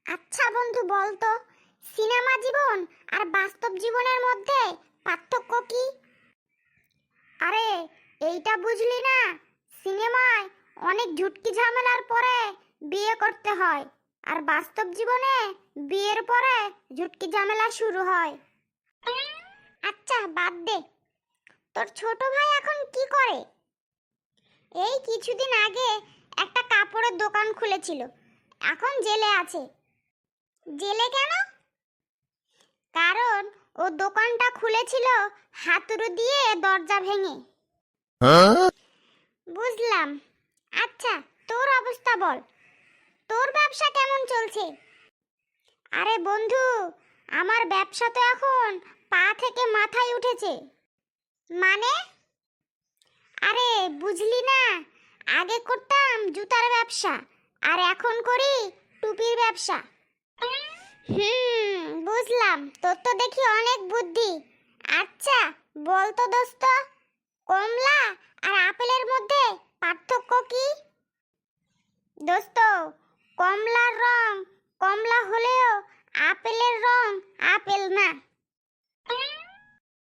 আচ্ছা বন্ধু বলতো, সিনেমা জীবন আর বাস্তব জীবনের মধ্যে পার্থক্য কি? আরে এইটা বুঝলি না? সিনেমায় অনেক ঝুটকি ঝামেলার পরে বিয়ে করতে হয়, আর বাস্তব জীবনে বিয়ের পরে ঝুটকি ঝামেলা শুরু হয়। আচ্ছা বাদ দে, তোর ছোট ভাই এখন কি করে? এই কিছুদিন আগে একটা কাপড়ের দোকান খুলেছিল, এখন জেলে আছে। জেলে কেন? কারণ ও দোকানটা খুলেছিল হাতুড়ি দিয়ে দরজা ভেঙে। বুঝলাম। আচ্ছা, তোর অবস্থা বল, তোর ব্যবসা কেমন চলছে? আরে বন্ধু, আমার ব্যবসা তো এখন পা থেকে মাথায় উঠেছে। মানে? আরে বুঝলি না, আগে করতাম জুতার ব্যবসা, আর এখন করি টুপির ব্যবসা। বুঝলাম, তোর তো দেখি অনেক বুদ্ধি। আচ্ছা বল তো দোস্ত, কমলা আর আপেলের মধ্যে পার্থক্য কি? দোস্ত, কমলার রং কমলা হলেও আপেলের রং আপেল না।